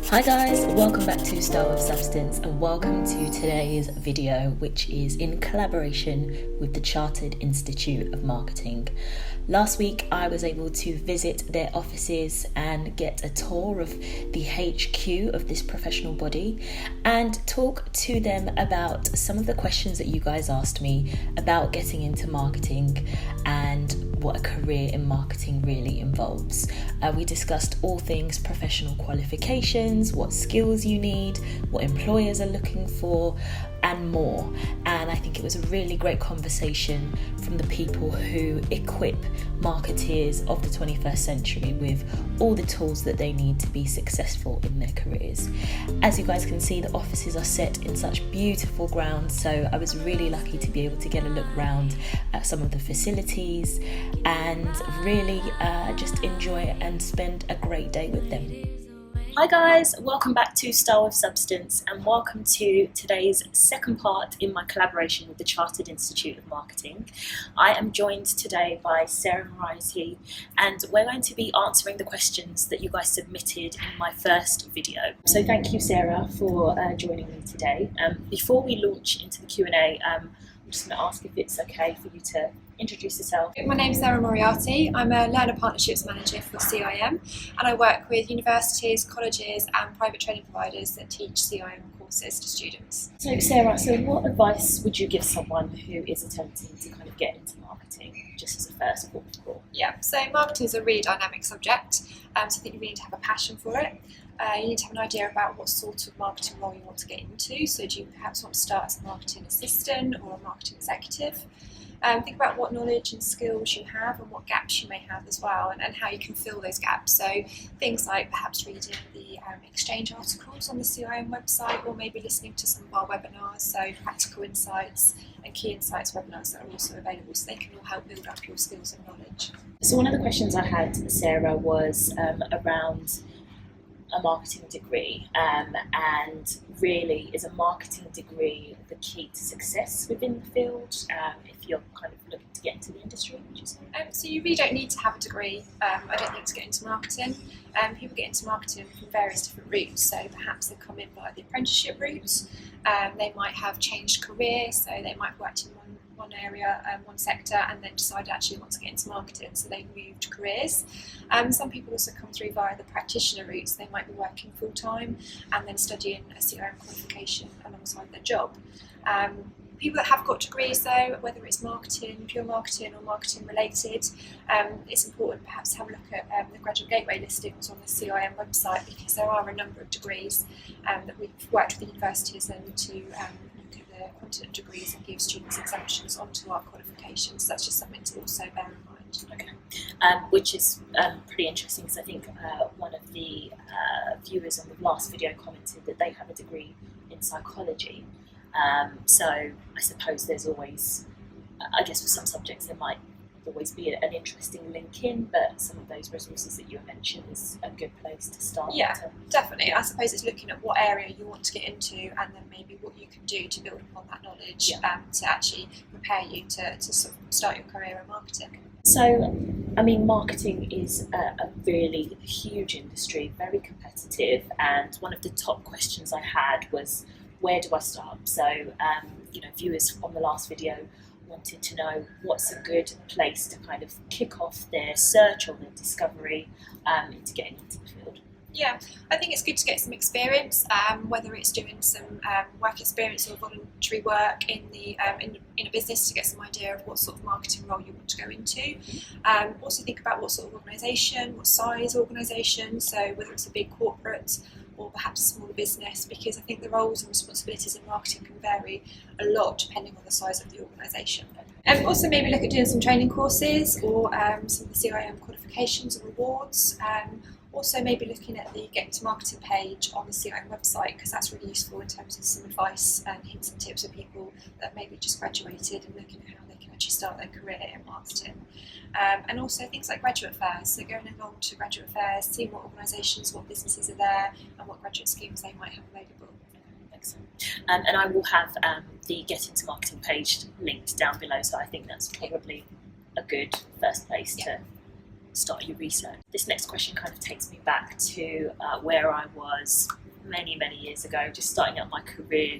Hi guys, welcome back to Style with Substance and welcome to today's video, which is in collaboration with the Chartered Institute of Marketing. Last week I was able to visit their offices and get a tour of the HQ of this professional body and talk to them about some of the questions that you guys asked me about getting into marketing and what a career in marketing really involves. We discussed all things professional qualifications, what skills you need, what employers are looking for, and more. And I think it was a really great conversation from the people who equip marketeers of the 21st century with all the tools that they need to be successful in their careers. As you guys can see, the offices are set in such beautiful grounds, so I was really lucky to be able to get a look round at some of the facilities and really just enjoy and spend a great day with them. Hi guys, welcome back to Style with Substance and welcome to today's second part in my collaboration with the Chartered Institute of Marketing. I am joined today by Sarah Moriarty and we're going to be answering the questions that you guys submitted in my first video. So thank you Sarah for joining me today. Before we launch into the Q&A, I'm just going to ask if it's okay for you to introduce yourself. My name's Sarah Moriarty. I'm a Learner Partnerships Manager for CIM and I work with universities, colleges and private training providers that teach CIM courses to students. So Sarah, what advice would you give someone who is attempting to kind of get into marketing, just as a first port of call? Yeah, so marketing is a really dynamic subject, so I think you really need to have a passion for it. You need to have an idea about what sort of marketing role you want to get into. So do you perhaps want to start as a marketing assistant or a marketing executive? Think about what knowledge and skills you have and what gaps you may have as well, and how you can fill those gaps. So things like perhaps reading the exchange articles on the CIM website, or maybe listening to some of our webinars, so practical insights and key insights webinars that are also available, so they can all help build up your skills and knowledge. So one of the questions I had, Sarah, was around a marketing degree, and really is a marketing degree the key to success within the field if you're kind of looking to get into the industry, would you say? So you really don't need to have a degree, I don't think, to get into marketing. People get into marketing from various different routes, so perhaps they come in via the apprenticeship route, they might have changed careers, so they might have worked in one area, one sector, and then decide actually want to get into marketing, so they've moved careers. Some people also come through via the practitioner route, so they might be working full time and then studying a CRM qualification alongside their job. People that have got degrees though, whether it's marketing, pure marketing or marketing related, it's important perhaps to have a look at the graduate gateway listings on the CIM website, because there are a number of degrees that we've worked with the universities and to look at the content degrees and give students exemptions onto our qualifications. So that's just something to also bear in mind. Okay, which is pretty interesting, because I think one of the viewers on the last video commented that they have a degree in psychology. So I suppose there's always, I guess for some subjects there might always be an interesting link in, but some of those resources that you mentioned is a good place to start. Yeah, definitely. I suppose it's looking at what area you want to get into and then maybe what you can do to build upon that knowledge to actually prepare you to sort of start your career in marketing. So, I mean, marketing is a really huge industry, very competitive, and one of the top questions I had was, where do I start? So, viewers on the last video wanted to know what's a good place to kind of kick off their search or their discovery into getting into the field. Yeah, I think it's good to get some experience, whether it's doing some work experience or voluntary work in a business to get some idea of what sort of marketing role you want to go into. Also think about what sort of organisation, what size organisation, so whether it's a big corporate or perhaps a smaller business, because I think the roles and responsibilities in marketing can vary a lot depending on the size of the organisation. Also maybe look at doing some training courses or some of the CIM qualifications or awards. Also maybe looking at the Get Into Marketing page on the CIM website, because that's really useful in terms of some advice and hints and tips for people that maybe just graduated and looking at how they can actually start their career in marketing. And also things like graduate fairs, so going along to graduate fairs, seeing what organisations, what businesses are there and what graduate schemes they might have available. Excellent. And I will have the Get Into Marketing page linked down below, so I think that's probably a good first place to start your research. This next question kind of takes me back to where I was many years ago, just starting out my career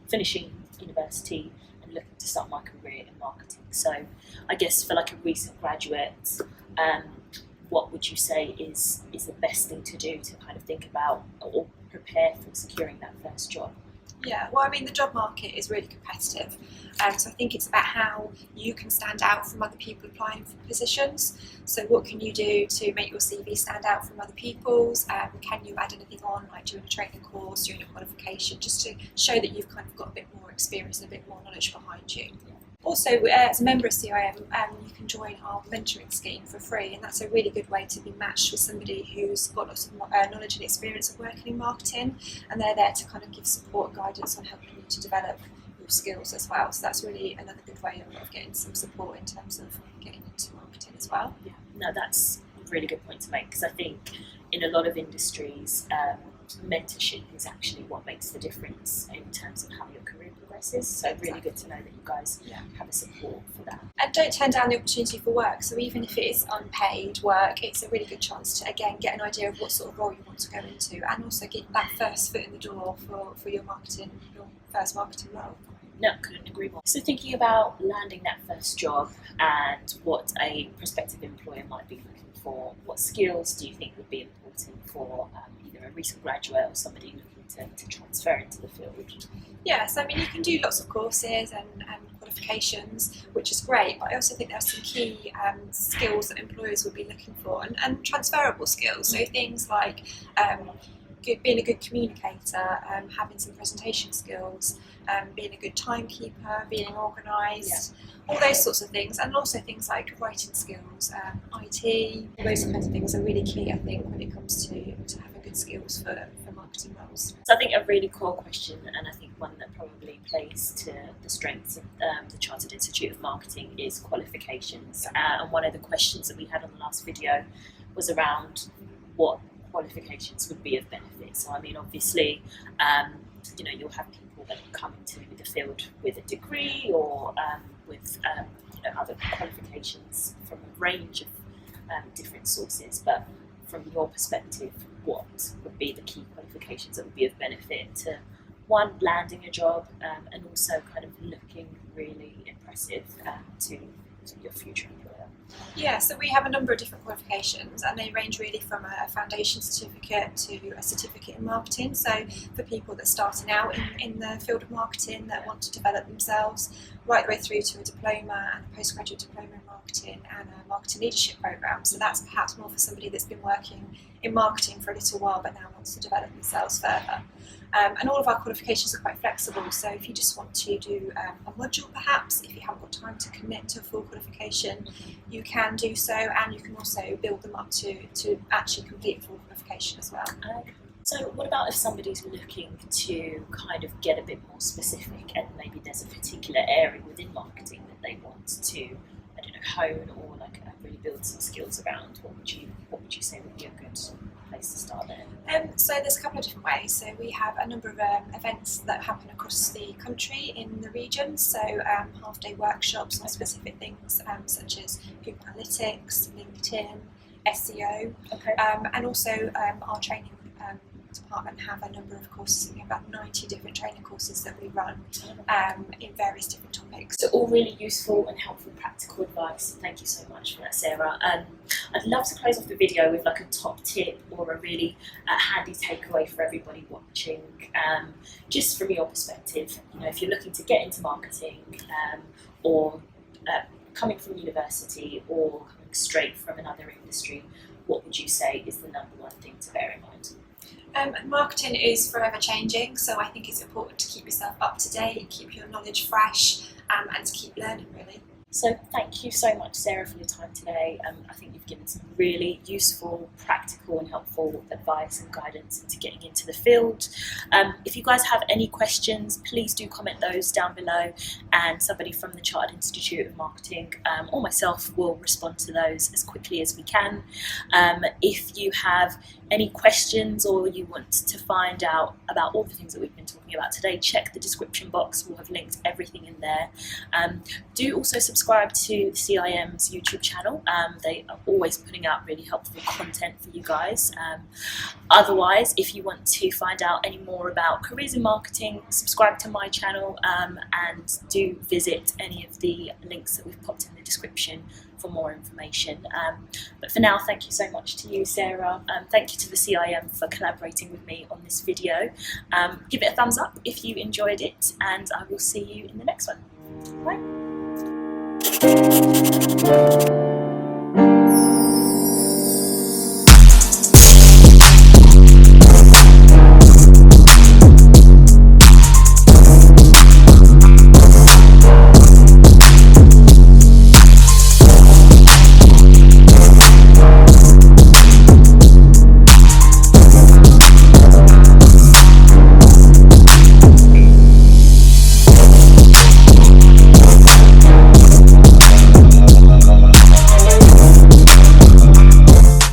finishing university and looking to start my career in marketing. So I guess for like a recent graduate, what would you say is the best thing to do to kind of think about or prepare for securing that first job? Yeah, well, I mean, the job market is really competitive. So I think it's about how you can stand out from other people applying for positions. So what can you do to make your CV stand out from other people's? Can you add anything on, like doing a training course, doing a qualification, just to show that you've kind of got a bit more experience and a bit more knowledge behind you? Also, as a member of CIM, you can join our mentoring scheme for free, and that's a really good way to be matched with somebody who's got lots of knowledge and experience of working in marketing, and they're there to kind of give support and guidance on helping you to develop your skills as well. So that's really another good way of getting some support in terms of getting into marketing as well. Yeah, no, that's a really good point to make, because I think in a lot of industries, mentorship is actually what makes the difference in terms of how your career progresses. So really good to know that you guys have a support for that. And don't turn down the opportunity for work. So even if it is unpaid work, it's a really good chance to again get an idea of what sort of role you want to go into, and also get that first foot in the door for your first marketing role. No, couldn't agree more. So thinking about landing that first job and what a prospective employer might be looking for, what skills do you think would be important for either a recent graduate or somebody looking to transfer into the field? Yes, I mean, you can do lots of courses and qualifications, which is great, but I also think there are some key skills that employers would be looking for, and transferable skills. So things like being a good communicator, having some presentation skills, being a good timekeeper, being organised, all those sorts of things, and also things like writing skills, IT, those kinds of things are really key, I think, when it comes to having good skills for marketing roles. So I think a really core question, and I think one that probably plays to the strengths of the Chartered Institute of Marketing, is qualifications. And one of the questions that we had on the last video was around what qualifications would be of benefit. So I mean, obviously, you'll have people that come into the field with a degree or with other qualifications from a range of different sources. But from your perspective, what would be the key qualifications that would be of benefit to one, landing a job, and also kind of looking really impressive to your future employer? Yeah, so we have a number of different qualifications, and they range really from a foundation certificate to a certificate in marketing. So for people that are starting out in the field of marketing that want to develop themselves, right the way through to a diploma and a postgraduate diploma in marketing and a marketing leadership program. So that's perhaps more for somebody that's been working in marketing for a little while but now wants to develop themselves further. And all of our qualifications are quite flexible, so if you just want to do a module perhaps, if you haven't got time to commit to a full qualification, you can do so, and you can also build them up to actually complete a full qualification as well. So what about if somebody's looking to kind of get a bit more specific, and maybe there's a particular area within marketing that they want to, hone or really build some skills around? What would you say would be a good place to start there? So there's a couple of different ways. So we have a number of events that happen across the country in the region. So half-day workshops on specific things such as Google Analytics, LinkedIn, SEO, and also our training department have a number of courses. We have about 90 different training courses that we run in various different topics. So all really useful and helpful practical advice. Thank you so much for that, Sarah. I'd love to close off the video with like a top tip or a really handy takeaway for everybody watching, just from your perspective. If you're looking to get into marketing or coming from university or coming straight from another industry, what would you say is the number one thing to bear in mind? Marketing is forever changing, so I think it's important to keep yourself up to date, keep your knowledge fresh, and to keep learning, really. So thank you so much, Sarah, for your time today. I think you've given some really useful, practical and helpful advice and guidance into getting into the field. If you guys have any questions, please do comment those down below, and somebody from the Chartered Institute of Marketing or myself will respond to those as quickly as we can. If you have any questions or you want to find out about all the things that we've been talking about today, check the description box. We'll have linked everything in there. Do also subscribe to the CIM's YouTube channel. They are always putting out really helpful content for you guys. Otherwise, if you want to find out any more about careers in marketing, subscribe to my channel, and do visit any of the links that we've popped in the description for more information. But for now, thank you so much to you, Sarah. Thank you to the CIM for collaborating with me on this video. Give it a thumbs up if you enjoyed it, and I will see you in the next one. Bye.